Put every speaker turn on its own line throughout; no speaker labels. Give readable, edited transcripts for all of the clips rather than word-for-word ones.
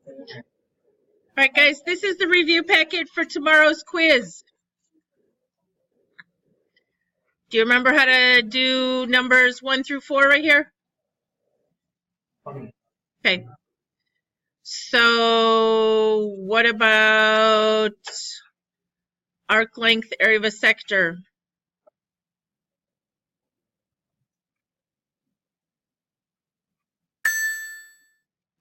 All right, guys, this is the review packet for tomorrow's quiz. Do you remember how to do numbers 1 through 4 right here? Okay. So what about arc length, area of a sector?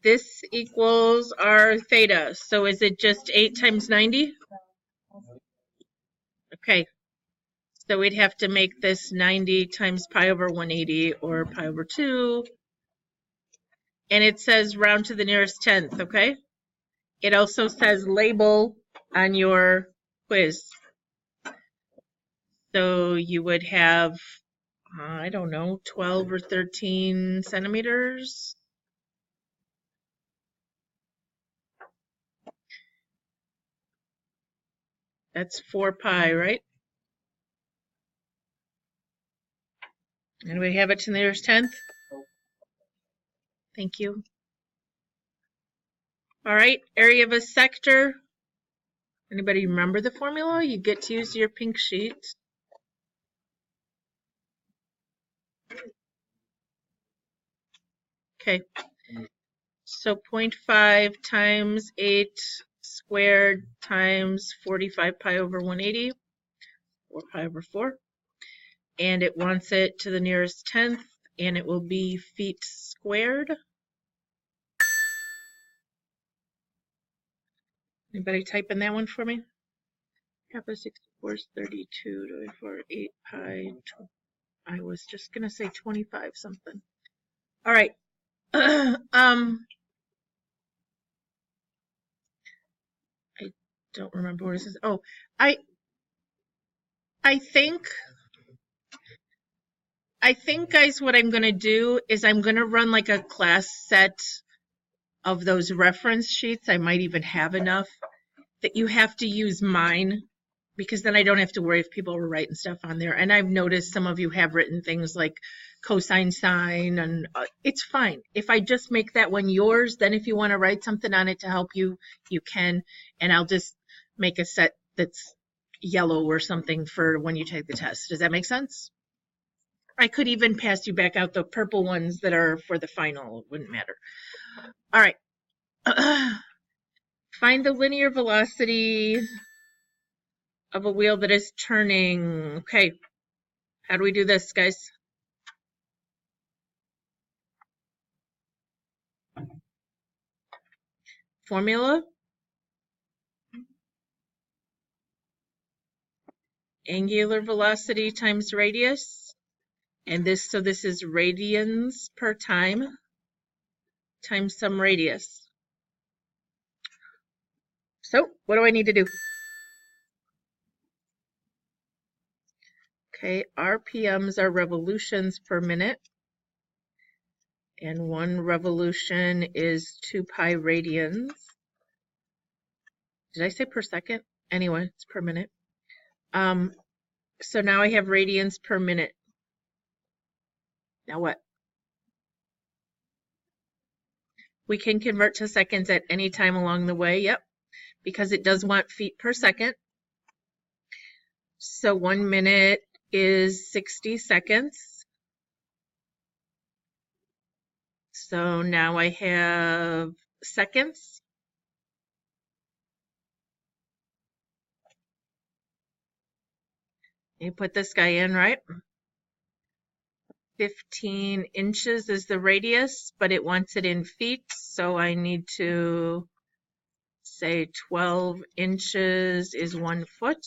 This equals our theta. So is it just 8 times 90? Okay. So we'd have to make this 90 times pi over 180 or pi over 2. And it says round to the nearest tenth, okay? It also says label on your quiz. So you would have, I don't know, 12 or 13 centimeters. That's 4 pi, right? And we have it to the nearest tenth. Thank you. All right, area of a sector. Anybody remember the formula? You get to use your pink sheet. Okay. So 0.5 times 8 squared times 45 pi over 180, or pi over 4. And it wants it to the nearest tenth, and it will be feet squared. Anybody type in that one for me? Kappa 64 is 32 divided for 8 pi. I was just going to say 25 something. All right. I don't remember what it says. Oh, I think, guys, what I'm going to do is I'm going to run like a class set of those reference sheets. I might even have enough that you have to use mine, because then I don't have to worry if people are writing stuff on there. And I've noticed some of you have written things like cosine sine, and it's fine. If I just make that one yours, then if you want to write something on it to help you, you can. And I'll just make a set that's yellow or something for when you take the test. Does that make sense? I could even pass you back out the purple ones that are for the final. It wouldn't matter. All right. Find the linear velocity of a wheel that is turning. Okay. How do we do this, guys? Formula. Angular velocity times radius. And this, so this is radians per time times some radius. So what do I need to do? Okay, RPMs are revolutions per minute. And 1 revolution is 2 pi radians. Did I say per second? Anyway, it's per minute. So now I have radians per minute. Now what? We can convert to seconds at any time along the way. Yep, because it does want feet per second. So 1 minute is 60 seconds. So now I have seconds. You put this guy in, right? 15 inches is the radius, but it wants it in feet. So I need to say 12 inches is 1 foot.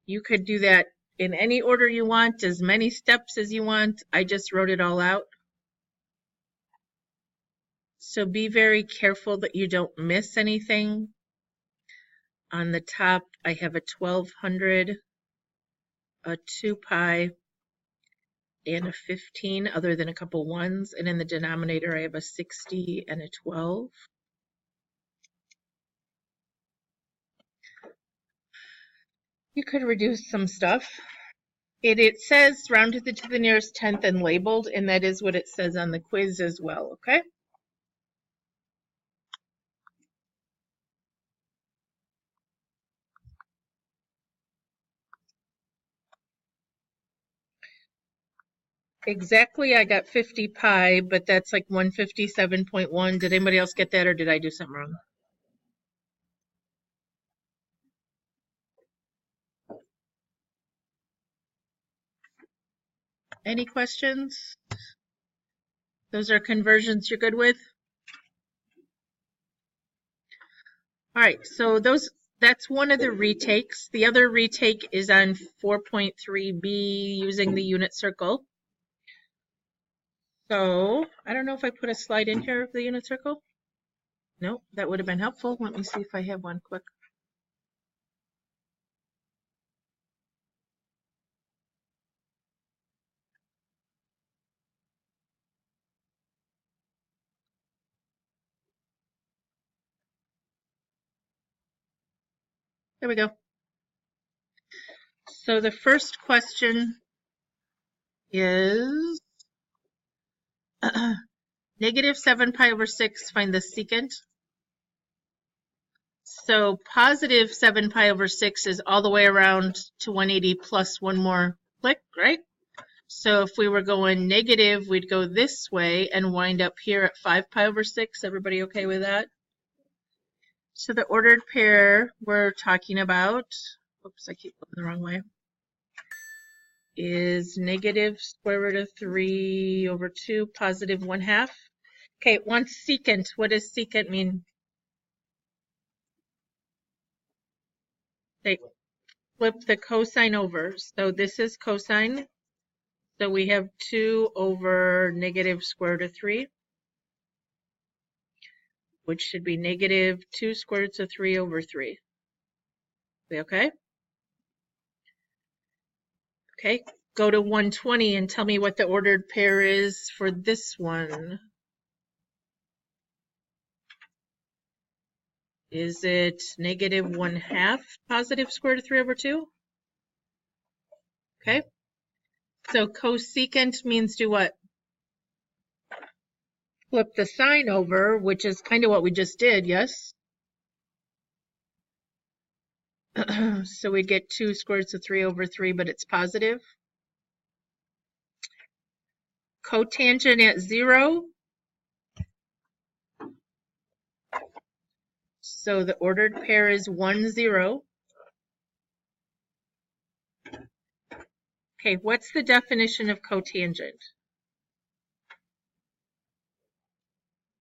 You could do that in any order you want, as many steps as you want. I just wrote it all out. So be very careful that you don't miss anything. On the top, I have a 1200, a 2 pi, and a 15, other than a couple ones. And in the denominator, I have a 60 and a 12. You could reduce some stuff. It says rounded to the nearest tenth and labeled, and that is what it says on the quiz as well, okay? Exactly, I got 50 pi, but that's like 157.1. Did anybody else get that, or did I do something wrong? Any questions? Those are conversions you're good with? All right, so that's one of the retakes. The other retake is on 4.3b using the unit circle. So I don't know if I put a slide in here of the unit circle. No, that would have been helpful. Let me see if I have one quick. There we go. So the first question is negative 7 pi over 6, find the secant. So positive 7 pi over 6 is all the way around to 180 plus one more click, right? So if we were going negative, we'd go this way and wind up here at 5 pi over 6. Everybody okay with that? So the ordered pair we're talking about, oops, I keep going the wrong way, is negative square root of 3 over 2, positive 1/2. Okay, it wants secant. What does secant mean? They flip the cosine over. So this is cosine. So we have 2 over negative square root of 3, which should be negative 2 square roots of 3 over 3. Okay? Okay, go to 120 and tell me what the ordered pair is for this one. Is it negative 1/2 positive square root of 3 over 2? Okay. So cosecant means do what? Flip the sign over, which is kind of what we just did, yes? So we get 2 square roots of 3 over 3, but it's positive. Cotangent at 0. So the ordered pair is 1, 0. Okay, what's the definition of cotangent?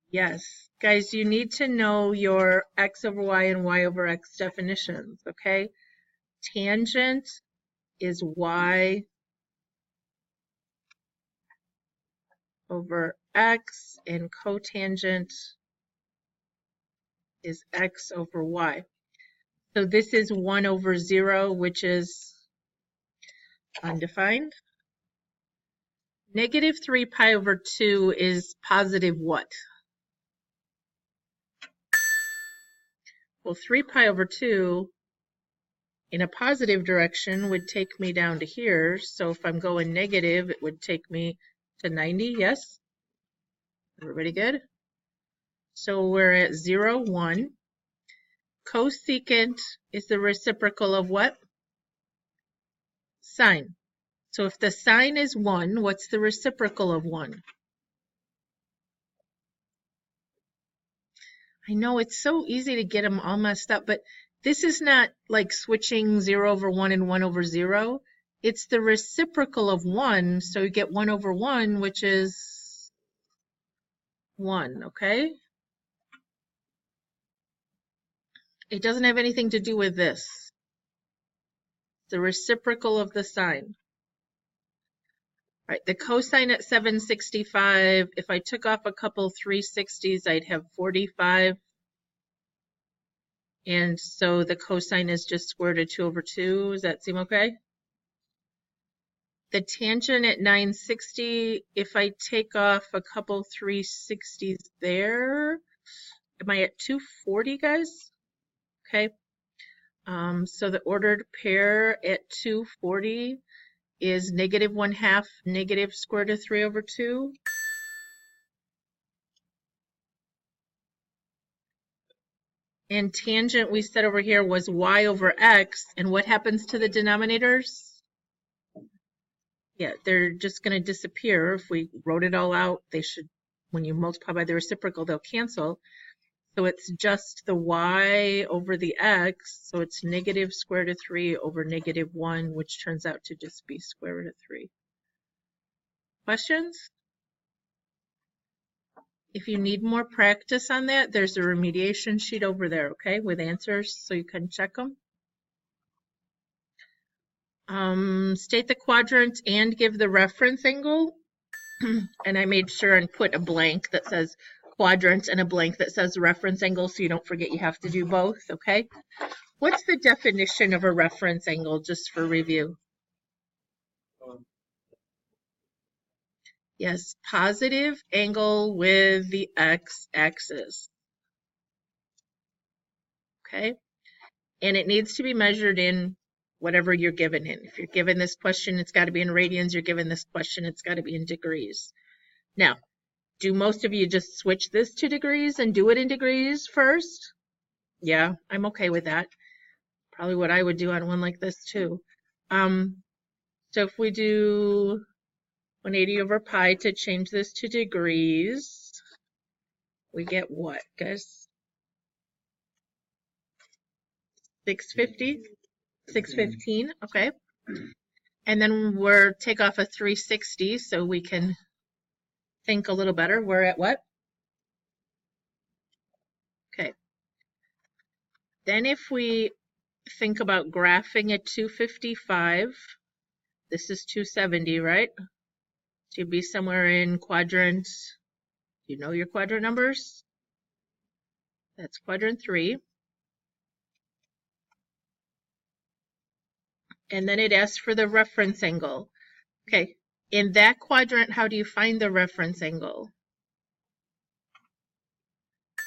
Yes. Guys, you need to know your x over y and y over x definitions, okay? Tangent is y over x, and cotangent is x over y. So this is 1 over 0, which is undefined. Negative 3 pi over 2 is positive what? Well, 3 pi over 2 in a positive direction would take me down to here. So if I'm going negative, it would take me to 90, yes? Everybody good? So we're at 0, 1. Cosecant is the reciprocal of what? Sine. So if the sine is 1, what's the reciprocal of 1? I know it's so easy to get them all messed up, but this is not like switching 0 over 1 and 1 over 0. It's the reciprocal of 1, so you get 1 over 1, which is 1, okay? It doesn't have anything to do with this. The reciprocal of the sine. All right, the cosine at 765, if I took off a couple 360s, I'd have 45. And so the cosine is just square root of 2 over 2. Does that seem okay? The tangent at 960, if I take off a couple 360s there, am I at 240, guys? Okay. So the ordered pair at 240 is negative 1/2 negative square root of 3 over 2. And tangent we said over here was y over x. And what happens to the denominators? Yeah, they're just going to disappear. If we wrote it all out, they should, when you multiply by the reciprocal, they'll cancel. So it's just the y over the x, so it's negative square root of 3 over negative 1, which turns out to just be square root of 3. Questions? If you need more practice on that, there's a remediation sheet over there, okay, with answers so you can check them. State the quadrant and give the reference angle. And I made sure and put a blank that says quadrant and a blank that says reference angle so you don't forget you have to do both, okay? What's the definition of a reference angle, just for review? Yes, positive angle with the x-axis. Okay? And it needs to be measured in whatever you're given in. If you're given this question, it's got to be in radians. You're given this question, it's got to be in degrees. Now, do most of you just switch this to degrees and do it in degrees first? Yeah, I'm okay with that. Probably what I would do on one like this too. So if we do 180 over pi to change this to degrees, we get what, guys? 650? 615, okay. And then we're take off a 360 so we can think a little better. We're at what? Okay. Then if we think about graphing at 255, this is 270, right? So you'd be somewhere in quadrant, you know your quadrant numbers? That's quadrant 3. And then it asks for the reference angle. Okay, in that quadrant, how do you find the reference angle?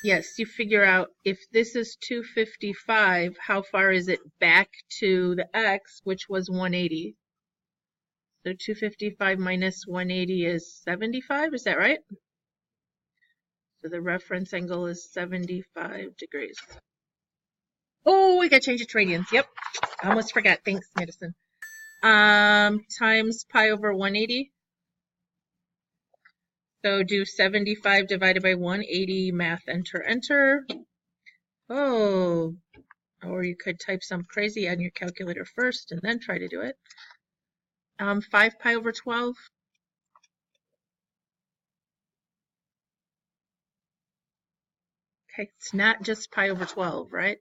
Yes, you figure out if this is 255, how far is it back to the x, which was 180? So 255 minus 180 is 75, is that right? So the reference angle is 75 degrees. Oh, we got to change it to radians. Yep, I almost forgot. Thanks, Madison. Times pi over 180. So do 75 divided by 180, math, enter, enter. Oh, or you could type some crazy on your calculator first and then try to do it. 5 pi over 12. Okay, it's not just pi over 12, right?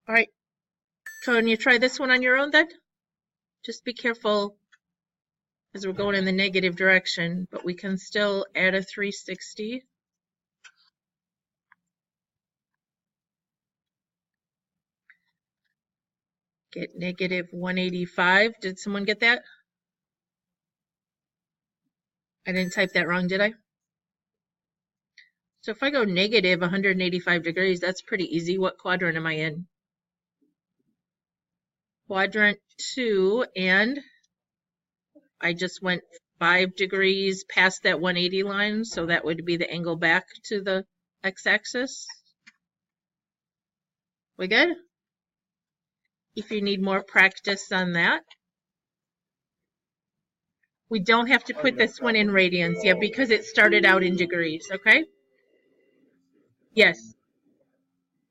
All right, can you try this one on your own then? Just be careful as we're going in the negative direction, but we can still add a 360. Get negative 185. Did someone get that? I didn't type that wrong, did I? So if I go negative 185 degrees, that's pretty easy. What quadrant am I in? Quadrant 2, and I just went 5 degrees past that 180 line, so that would be the angle back to the x-axis. We good? If you need more practice on that. We don't have to put this one in radians yet because it started out in degrees, okay? Yes.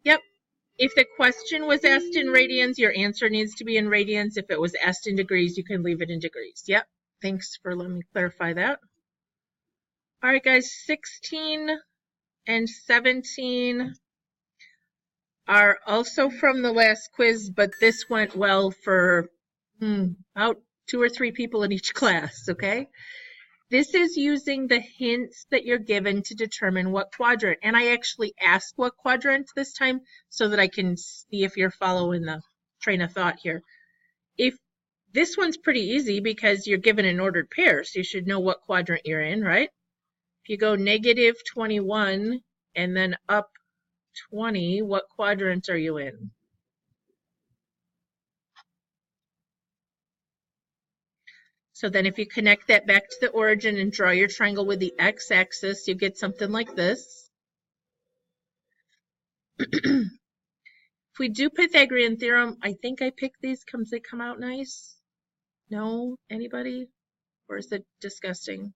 Yep. If the question was asked in radians, your answer needs to be in radians. If it was asked in degrees, you can leave it in degrees. Yep. Thanks for letting me clarify that. All right, guys, 16 and 17 are also from the last quiz, but this went well for about 2 or 3 people in each class, okay? This is using the hints that you're given to determine what quadrant. And I actually asked what quadrant this time so that I can see if you're following the train of thought here. If this one's pretty easy because you're given an ordered pair, so you should know what quadrant you're in, right? If you go negative 21 and then up 20, what quadrant are you in? So then if you connect that back to the origin and draw your triangle with the x-axis, you get something like this. If we do Pythagorean theorem, I think I picked these. They come out nice? No? Anybody? Or is it disgusting?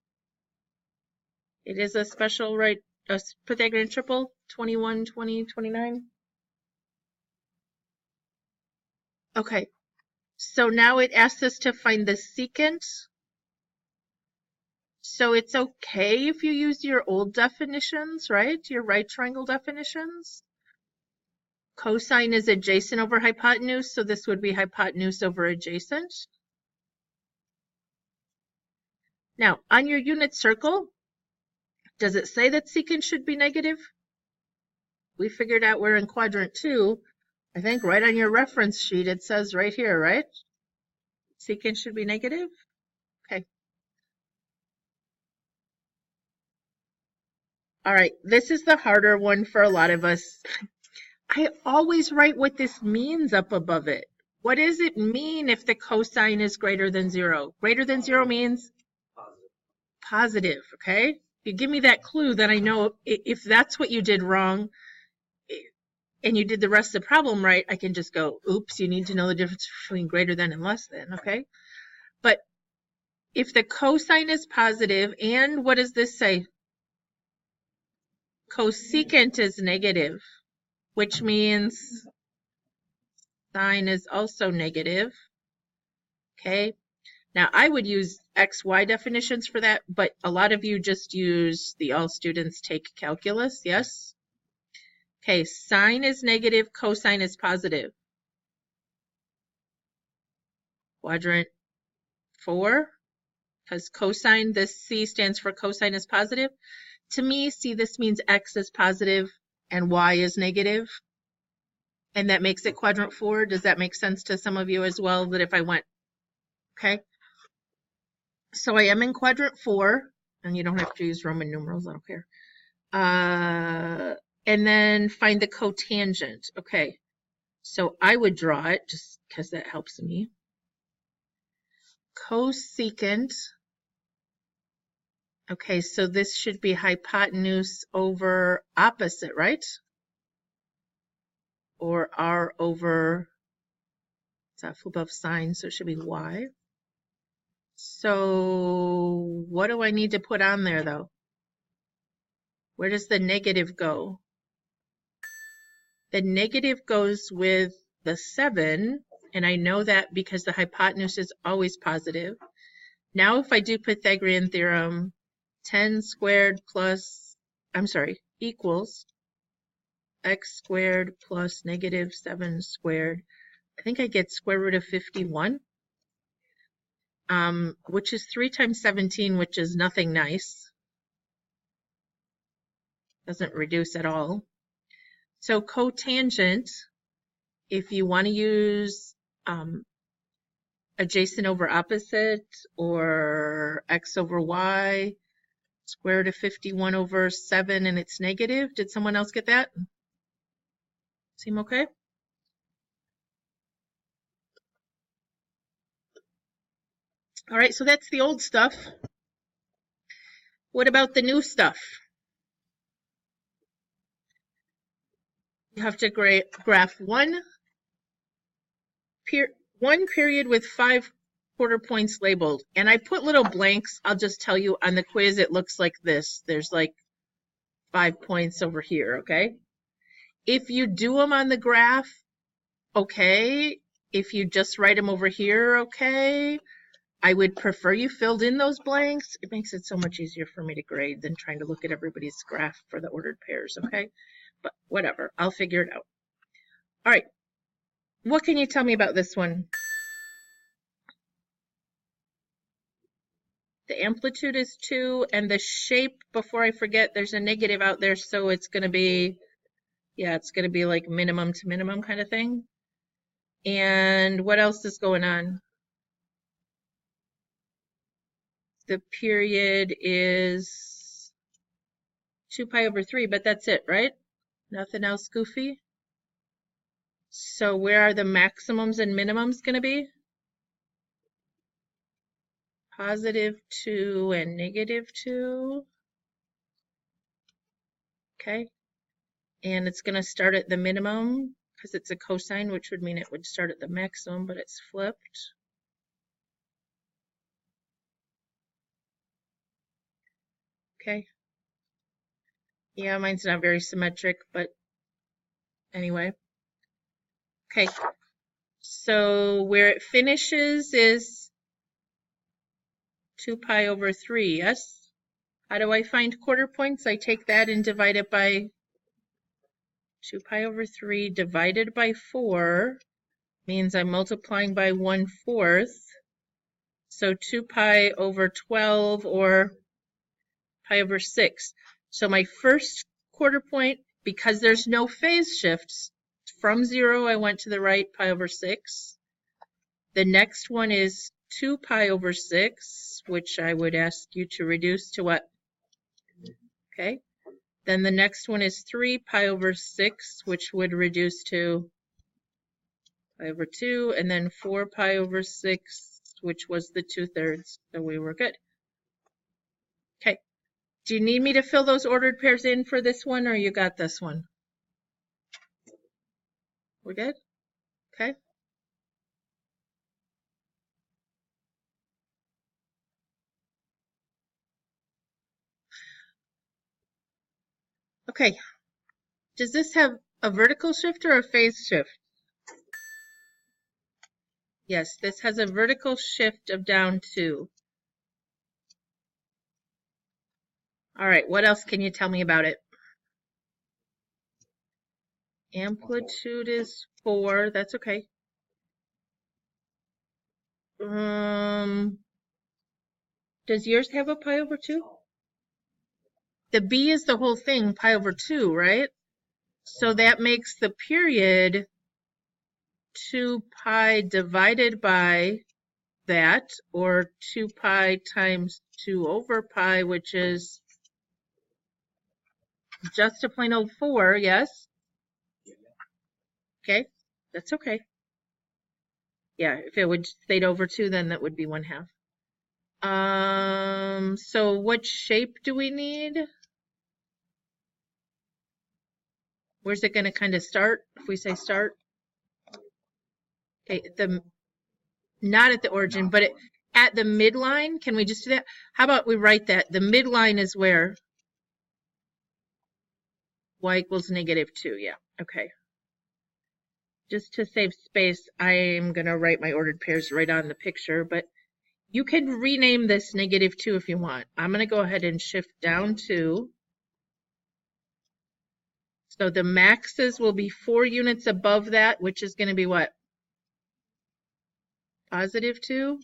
It is a special, right? A Pythagorean triple, 21, 20, 29. Okay. So now it asks us to find the secant. So it's okay if you use your old definitions, right? Your right triangle definitions. Cosine is adjacent over hypotenuse, so this would be hypotenuse over adjacent. Now, on your unit circle, does it say that secant should be negative? We figured out we're in quadrant 2. I think right on your reference sheet it says right here, right? Secant should be negative? Okay. All right, this is the harder one for a lot of us. I always write what this means up above it. What does it mean if the cosine is greater than 0? Greater than 0 means positive, okay? You give me that clue, then I know if that's what you did wrong and you did the rest of the problem right, I can just go, oops, you need to know the difference between greater than and less than, okay? But if the cosine is positive, and what does this say? Cosecant is negative, which means sine is also negative, okay? Now, I would use XY definitions for that, but a lot of you just use the all students take calculus, yes? Okay, sine is negative, cosine is positive. Quadrant 4, because cosine, this C stands for cosine is positive. To me, see, this means X is positive and Y is negative. And that makes it quadrant 4. Does that make sense to some of you as well? That if I went, okay. So I am in quadrant 4, and you don't have to use Roman numerals, I don't care. And then find the cotangent. Okay, so I would draw it just because that helps me. Cosecant. Okay, so this should be hypotenuse over opposite, right? Or R over, it's that flip of sine, so it should be Y. So what do I need to put on there, though? Where does the negative go? The negative goes with the 7, and I know that because the hypotenuse is always positive. Now if I do Pythagorean theorem, 10 squared plus, equals x squared plus negative 7 squared. I think I get square root of 51, which is 3 times 17, which is nothing nice. Doesn't reduce at all. So cotangent, if you want to use adjacent over opposite or x over y, square root of 51 over 7 and it's negative. Did someone else get that? Seem okay? All right, so that's the old stuff. What about the new stuff? You have to graph one period with 5 quarter points labeled. And I put little blanks. I'll just tell you on the quiz, it looks like this. There's like 5 points over here, okay? If you do them on the graph, okay. If you just write them over here, okay. I would prefer you filled in those blanks. It makes it so much easier for me to grade than trying to look at everybody's graph for the ordered pairs, okay? But whatever, I'll figure it out. All right, what can you tell me about this one? The amplitude is 2, and the shape, before I forget, there's a negative out there, so it's going to be, yeah, it's going to be like minimum to minimum kind of thing. And what else is going on? The period is 2 pi over 3, but that's it, right? Nothing else goofy? So where are the maximums and minimums going to be? Positive 2 and negative 2. Okay. And it's going to start at the minimum because it's a cosine, which would mean it would start at the maximum, but it's flipped. Okay. Yeah, mine's not very symmetric, but anyway. Okay. So where it finishes is 2 pi over 3, yes? How do I find quarter points? I take that and divide it by 2 pi over 3 divided by 4 means I'm multiplying by 1/4. So 2 pi over 12 or pi over 6. So my first quarter point, because there's no phase shifts, from 0 I went to the right, pi over 6. The next one is 2 pi over 6, which I would ask you to reduce to what? Okay. Then the next one is 3 pi over 6, which would reduce to pi over 2. And then 4 pi over 6, which was the 2/3. So we were good. Okay. Do you need me to fill those ordered pairs in for this one, or you got this one? We're good? Okay. Okay. Does this have a vertical shift or a phase shift? Yes, this has a vertical shift of down 2. All right, what else can you tell me about it? Amplitude is 4, that's okay. Does yours have a pi over 2? The B is the whole thing, pi over 2, right? So that makes the period 2 pi divided by that, or 2 pi times 2 over pi, which is just a plain old 4, yes? Okay, that's okay. Yeah, if it would stayed over 2, then that would be 1/2. So what shape do we need? Where's it going to kind of start? If we say start. Okay, not at the origin, but at the midline. Can we just do that? How about we write that? The midline is where? Y equals -2. Yeah, okay. Just to save space, I am going to write my ordered pairs right on the picture, but you can rename this -2 if you want. I'm going to go ahead and shift down 2. So the maxes will be 4 units above that, which is going to be what? +2.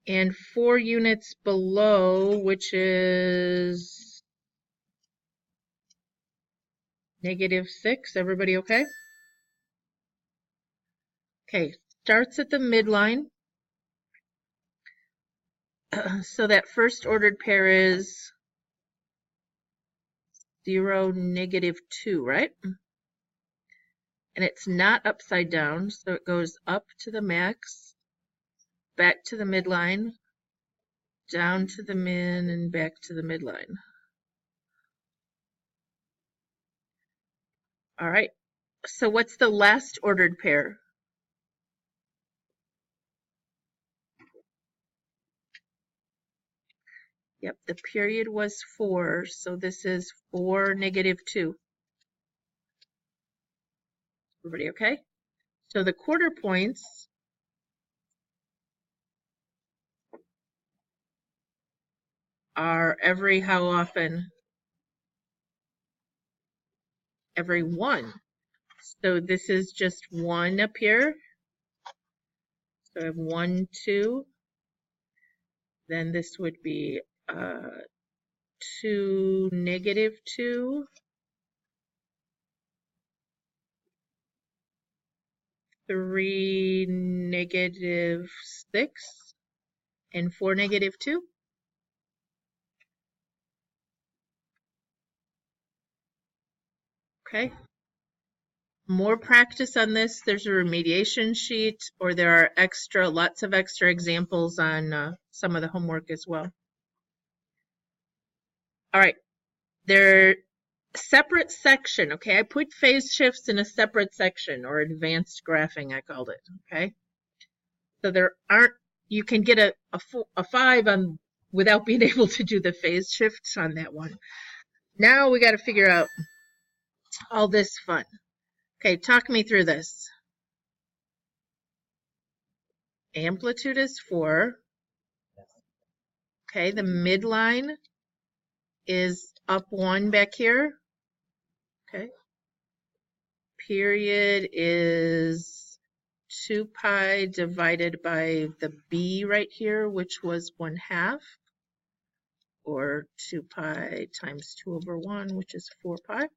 And 4 units below, which is -6. Everybody okay? Okay, starts at the midline. So that first ordered pair is 0, -2, right? And it's not upside down, so it goes up to the max, back to the midline, down to the min, and back to the midline. All right, so what's the last ordered pair? Yep, the period was 4, so this is 4, -2. Everybody okay? So the quarter points are every how often? Every 1. So this is just 1 up here. So I have 1, 2. Then this would be 2, -2. 3, -6. And 4, -2. Okay. More practice on this. There's a remediation sheet, or there are lots of extra examples on some of the homework as well. All right. separate section, okay? I put phase shifts in a separate section, or advanced graphing, I called it, okay? So there aren't, you can get a 5 on without being able to do the phase shifts on that one. Now we got to figure out all this fun. Okay, talk me through this. Amplitude is 4. Okay, the midline is up 1 back here. Okay. Period is 2 pi divided by the b right here, which was 1/2, or 2 pi times 2 over 1, which is 4 pi.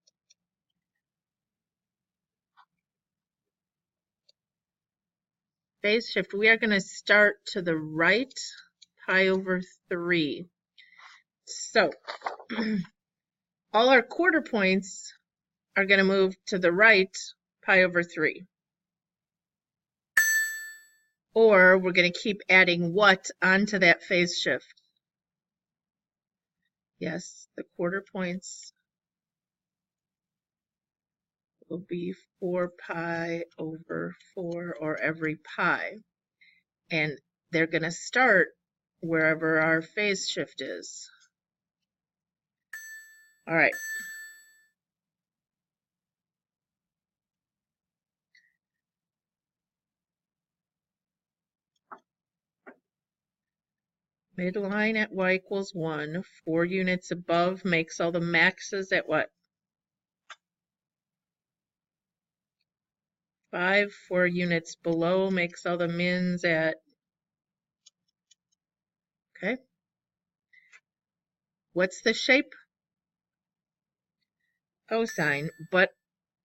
Phase shift, we are going to start to the right, pi over 3. So all our quarter points are going to move to the right, pi over 3. Or we're going to keep adding what onto that phase shift? Yes, the quarter points will be 4 pi over 4, or every pi. And they're going to start wherever our phase shift is. All right. Midline at y equals 1. 4 units above makes all the maxes at what? 5. 4 units below makes all the mins at, okay. What's the shape? Cosine. But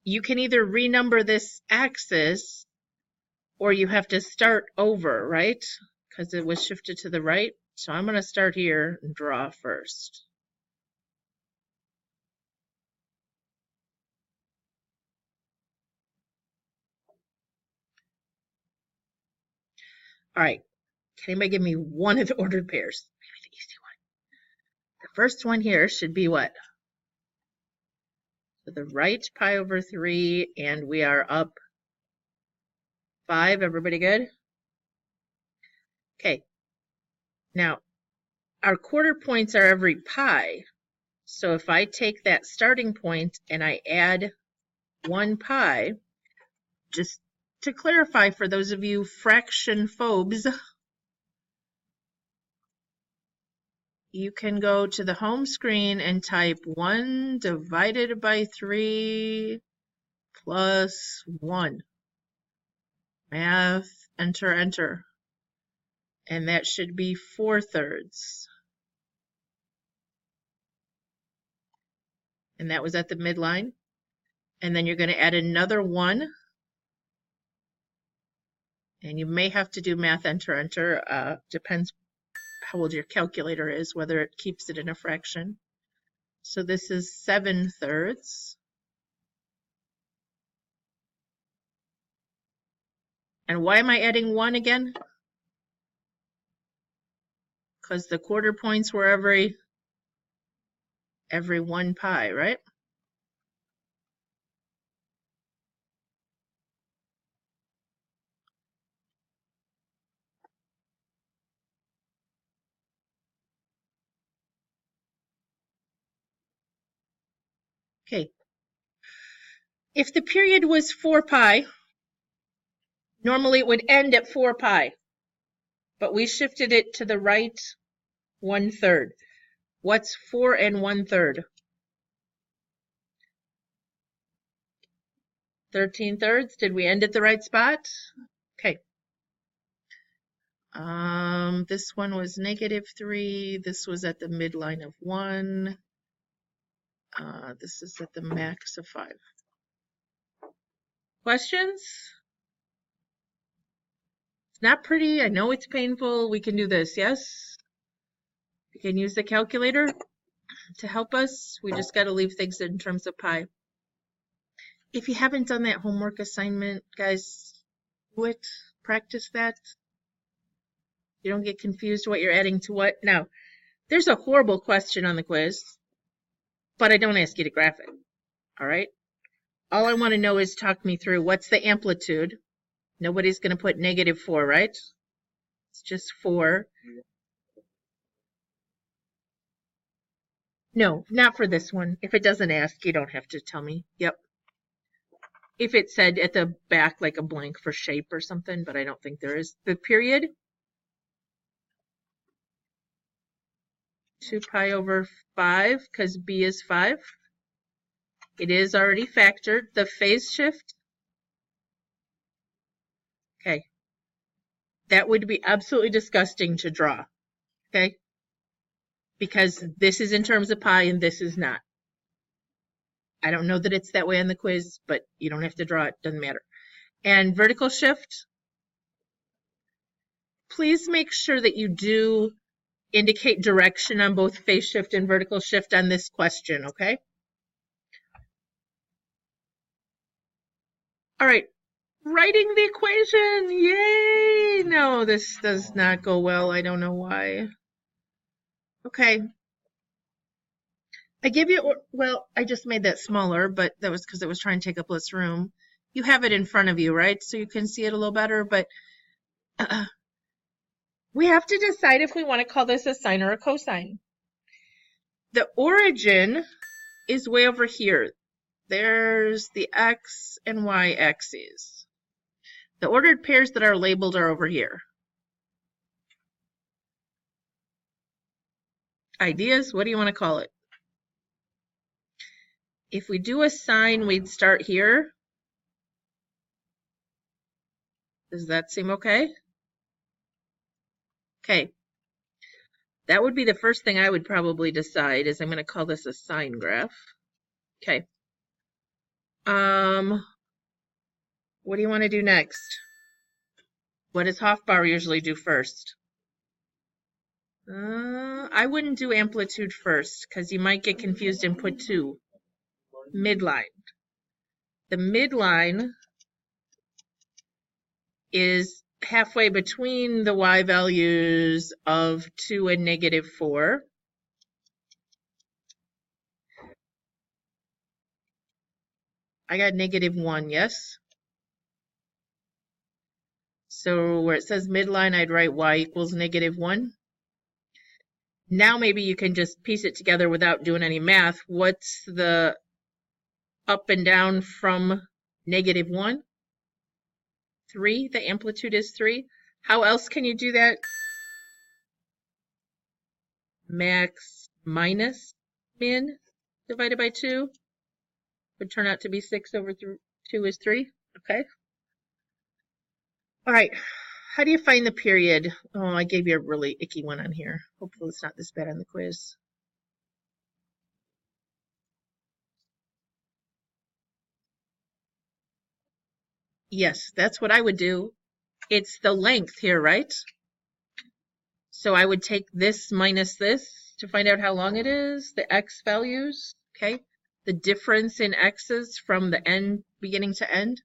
you can either renumber this axis or you have to start over, right? Because it was shifted to the right. So I'm going to start here and draw first. All right. Can anybody give me one of the ordered pairs? Maybe the easy one. The first one here should be what? To the right, pi over 3, and we are up 5. Everybody good? Okay. Now, our quarter points are every pi. So if I take that starting point and I add 1 pi, just to clarify for those of you fraction phobes, you can go to the home screen and type 1 divided by 3 plus 1. Math, enter, enter. And that should be 4/3. And that was at the midline. And then you're going to add another 1. And you may have to do math, enter, enter. Depends how old your calculator is, whether it keeps it in a fraction. So this is 7/3. And why am I adding 1 again? Because the quarter points were every 1 pi, right? Okay. If the period was 4 pi, normally it would end at 4 pi, but we shifted it to the right 1/3. What's 4 and 1/3? 13/3. Did we end at the right spot? Okay. This one was -3. This was at the midline of 1. This is at the max of 5. Questions? It's not pretty. I know it's painful. We can do this, yes? We can use the calculator to help us. We just got to leave things in terms of pi. If you haven't done that homework assignment, guys, do it. Practice that. You don't get confused what you're adding to what. Now, there's a horrible question on the quiz, but I don't ask you to graph it. All right? All I want to know is talk me through what's the amplitude. Nobody's going to put -4, right? It's just 4. No, not for this one. If it doesn't ask, you don't have to tell me. Yep. If it said at the back like a blank for shape or something, but I don't think there is. The period, 2 pi over 5, because B is 5. It is already factored. The phase shift, okay, that would be absolutely disgusting to draw, okay? Because this is in terms of pi and this is not. I don't know that it's that way on the quiz, but you don't have to draw it, doesn't matter. And vertical shift, please make sure that you do indicate direction on both phase shift and vertical shift on this question, okay? All right, writing the equation, yay! No, this does not go well, I don't know why. Okay. I give you, well, I just made that smaller, but that was because it was trying to take up less room. You have it in front of you, right? So you can see it a little better, but we have to decide if we want to call this a sine or a cosine. The origin is way over here. There's the x and y axes. The ordered pairs that are labeled are over here. Ideas, what do you want to call it? If we do a sine, we'd start here. Does that seem okay? Okay. That would be the first thing I would probably decide is I'm going to call this a sine graph. Okay. What do you want to do next? What does Hofbauer usually do first? I wouldn't do amplitude first because you might get confused and put 2. Midline. The midline is halfway between the y values of 2 and -4. I got -1, yes? So where it says midline, I'd write y equals -1. Now maybe you can just piece it together without doing any math. What's the up and down from -1? 3. The amplitude is 3. How else can you do that? Max minus min divided by 2 would turn out to be 6 over 2 is 3. Okay. All right. How do you find the period? Oh, I gave you a really icky one on here. Hopefully it's not this bad on the quiz. Yes, that's what I would do. It's the length here, right? So I would take this minus this to find out how long it is, the x values, okay? The difference in x's from the end, beginning to end.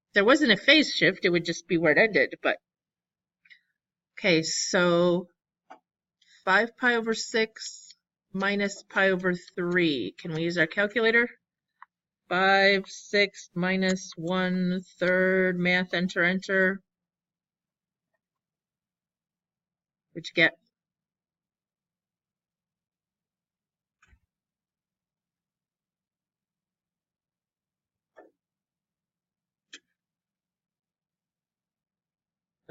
If there wasn't a phase shift, it would just be where it ended, but. Okay, so 5 pi over 6 minus pi over 3. Can we use our calculator? 5, 6 minus 1/3, math, enter, enter. What'd you get?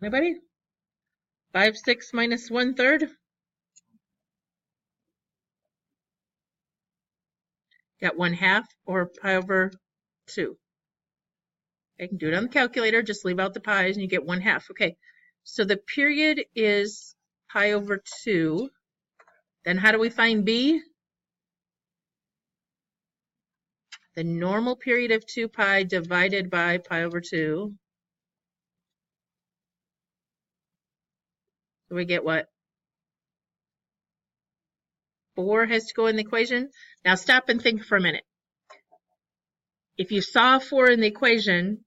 Anybody? 5, 6 minus 1/3? Got 1/2 or pi over 2. I can do it on the calculator, just leave out the pi's and you get 1/2. Okay, so the period is pi over 2. Then how do we find B? The normal period of 2 pi divided by pi over 2. So we get what? 4 has to go in the equation. Now stop and think for a minute. If you saw 4 in the equation,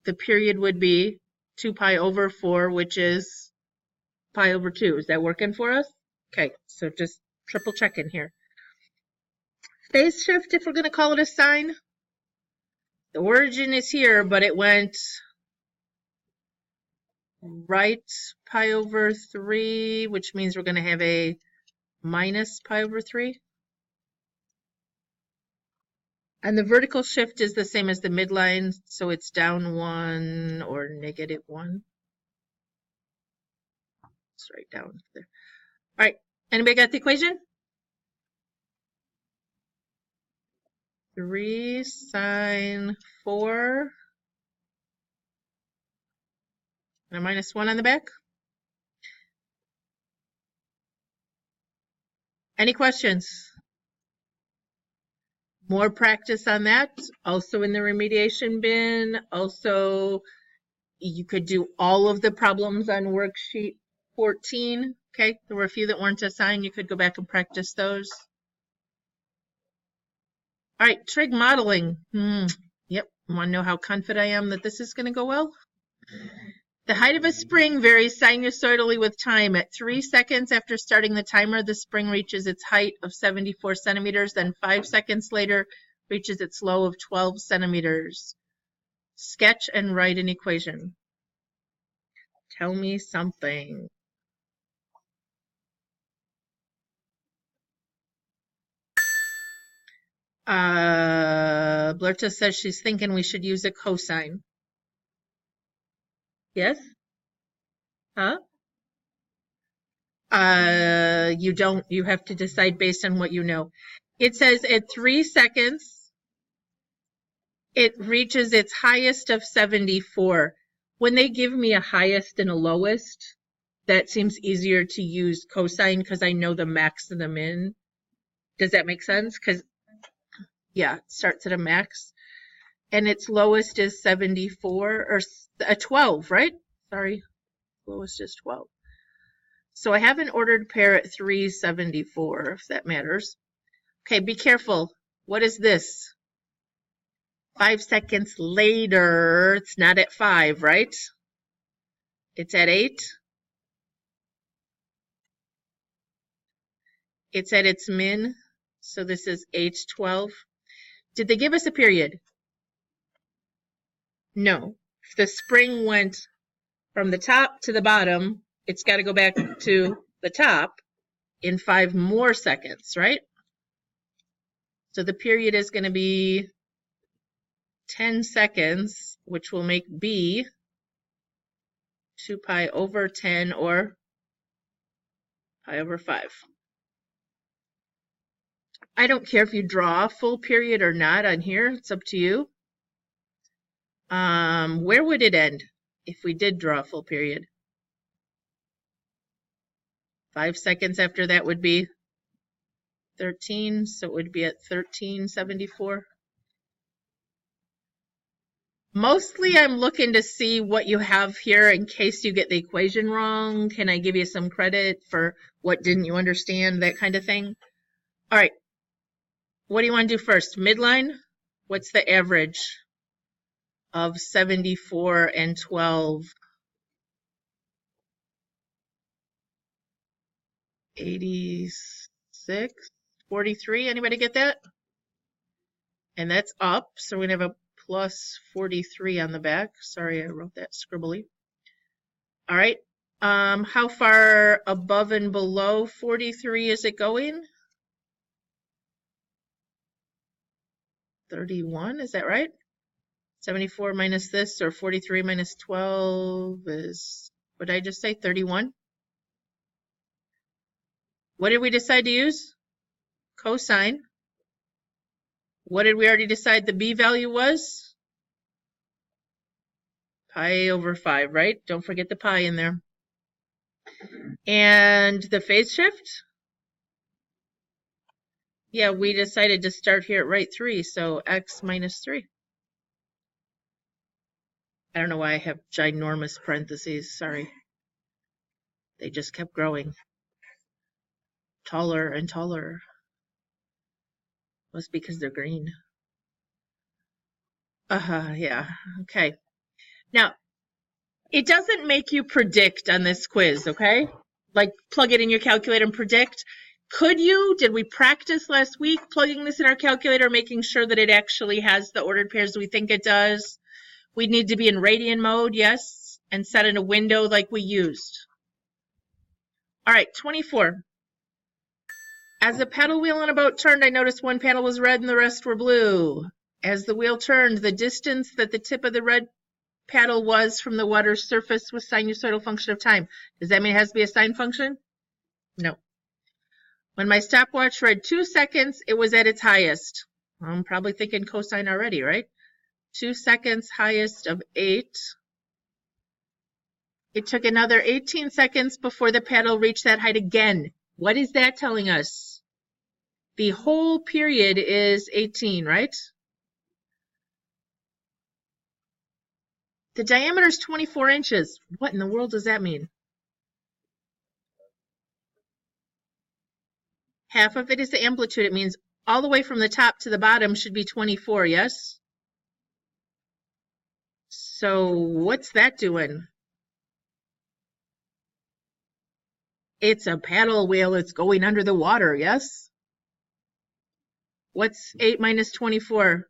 the period would be 2 pi over 4, which is pi over 2. Is that working for us? Okay, so just triple checking here. Phase shift, if we're going to call it a sine, the origin is here, but it went right pi over 3, which means we're going to have a minus pi over 3. And the vertical shift is the same as the midline, so it's down 1 or negative 1. It's right down there. All right, anybody got the equation? 3 sine 4 and a minus 1 on the back. Any questions? More practice on that. Also in the remediation bin. Also, you could do all of the problems on worksheet 14. Okay, there were a few that weren't assigned. You could go back and practice those. All right, trig modeling. Yep, want to know how confident I am that this is going to go well? The height of a spring varies sinusoidally with time. At 3 seconds after starting the timer, the spring reaches its height of 74 centimeters, then 5 seconds later reaches its low of 12 centimeters. Sketch and write an equation. Tell me something. Blerta says she's thinking we should use a cosine. Yes? Huh? You don't. You have to decide based on what you know. It says at 3 seconds, it reaches its highest of 74. When they give me a highest and a lowest, that seems easier to use cosine because I know the max and the min. Does that make sense? Because, yeah, it starts at a max. And its lowest is 74, or 12, right? Sorry, lowest is 12. So I have an ordered pair at 374, if that matters. Okay, be careful. What is this? 5 seconds later, it's not at 5, right? It's at 8. It's at its min, so this is 8:12. Did they give us a period? No. If the spring went from the top to the bottom, it's got to go back to the top in 5 more seconds, right? So the period is going to be 10 seconds, which will make B 2 pi over 10 or pi over 5. I don't care if you draw a full period or not on here. It's up to you. Where would it end if we did draw a full period? 5 seconds after that would be 13, so it would be at 1374. Mostly I'm looking to see what you have here in case you get the equation wrong. Can I give you some credit for what didn't you understand, that kind of thing? All right. What do you want to do first? Midline? What's the average of 74 and 12? 86, 43. Anybody get that? And that's up, so we're going to have a plus 43 on the back. Sorry, I wrote that scribbly. All right. How far above and below 43 is it going? 31, is that right? 74 minus this, or 43 minus 12 is, what did I just say, 31? What did we decide to use? Cosine. What did we already decide the B value was? Pi over 5, right? Don't forget the pi in there. And the phase shift? Yeah, we decided to start here at right 3, so x minus 3. I don't know why I have ginormous parentheses, sorry. They just kept growing. Taller and taller. Must be because they're green. Yeah, okay. Now, it doesn't make you predict on this quiz, okay? Like, plug it in your calculator and predict. Could you, did we practice last week plugging this in our calculator, making sure that it actually has the ordered pairs we think it does? We'd need to be in radian mode, yes, and set in a window like we used. All right, 24. As the paddle wheel on a boat turned, I noticed one paddle was red and the rest were blue. As the wheel turned, the distance that the tip of the red paddle was from the water's surface was sinusoidal function of time. Does that mean it has to be a sine function? No. When my stopwatch read 2 seconds, it was at its highest. I'm probably thinking cosine already, right? 2 seconds, highest of 8. It took another 18 seconds before the paddle reached that height again. What is that telling us? The whole period is 18, right? The diameter is 24 inches. What in the world does that mean? Half of it is the amplitude. It means all the way from the top to the bottom should be 24, yes? So what's that doing? It's a paddle wheel. It's going under the water, yes? What's 8 minus 24?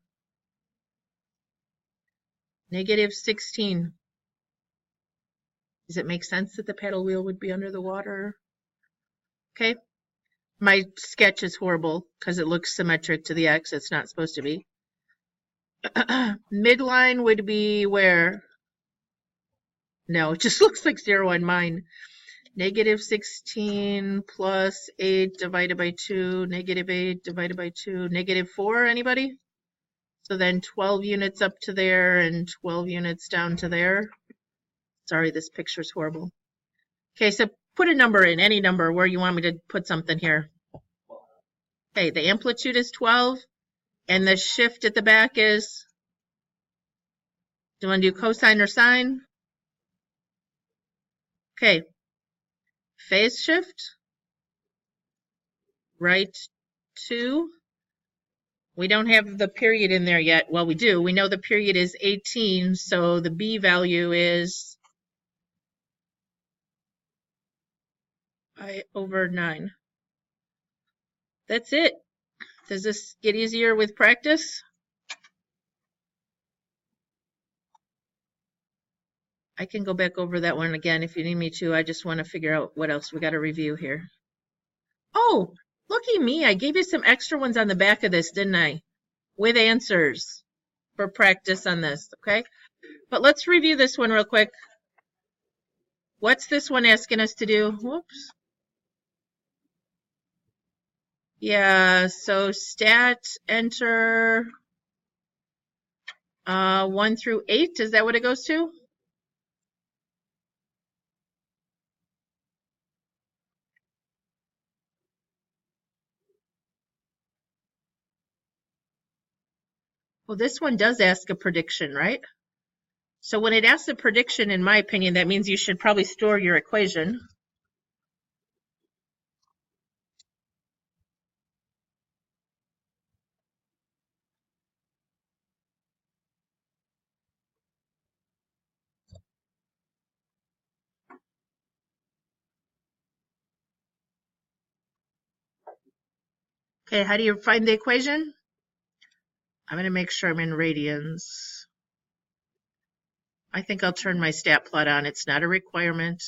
Negative 16. Does it make sense that the paddle wheel would be under the water? Okay. My sketch is horrible because it looks symmetric to the x. It's not supposed to be. Midline would be where? No, it just looks like 0 on mine. Negative 16 plus 8 divided by 2, negative 8 divided by 2, negative 4, anybody? So then 12 units up to there and 12 units down to there. Sorry, this picture's horrible. Okay, so put a number in, any number where you want me to put something here. Okay, the amplitude is 12, and the shift at the back is, do you want to do cosine or sine? Okay, phase shift, right 2. We don't have the period in there yet. Well, we do. We know the period is 18, so the B value is over 9. That's it. Does this get easier with practice? I can go back over that one again if you need me to. I just want to figure out what else we got to review here. Oh, looky me. I gave you some extra ones on the back of this, didn't I? With answers for practice on this, okay? But let's review this one real quick. What's this one asking us to do? Whoops. Yeah, so stat, enter 1 through 8. Is that what it goes to? Well, this one does ask a prediction, right? So when it asks a prediction, in my opinion, that means you should probably store your equation. Okay, how do you find the equation? I'm going to make sure I'm in radians. I think I'll turn my stat plot on. It's not a requirement.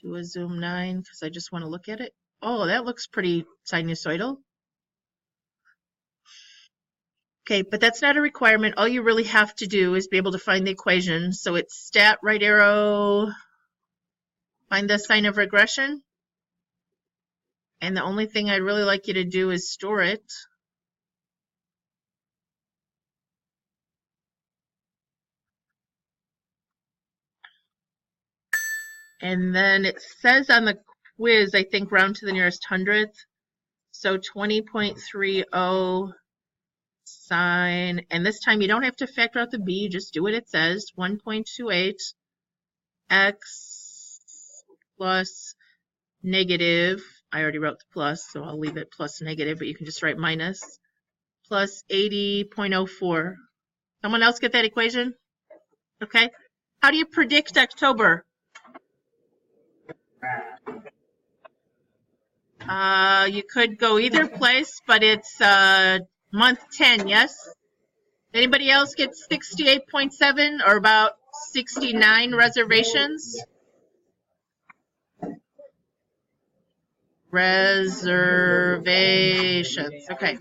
Do a zoom 9 because I just want to look at it. Oh, that looks pretty sinusoidal. Okay, but that's not a requirement. All you really have to do is be able to find the equation. So it's stat, right arrow, find the sign of regression. And the only thing I'd really like you to do is store it. And then it says on the quiz, I think round to the nearest hundredth. So 20.30 sine, and this time you don't have to factor out the b, just do what it says, 1.28 x plus negative, I already wrote the plus, so I'll leave it plus negative, but you can just write minus, plus 80.04. Someone else get that equation? Okay. How do you predict October? You could go either place, but it's month 10, yes? Anybody else get 68.7 or about 69 reservations? Reservations. Okay.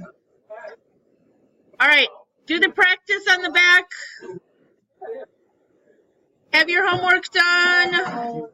All right. Do the practice on the back. Have your homework done.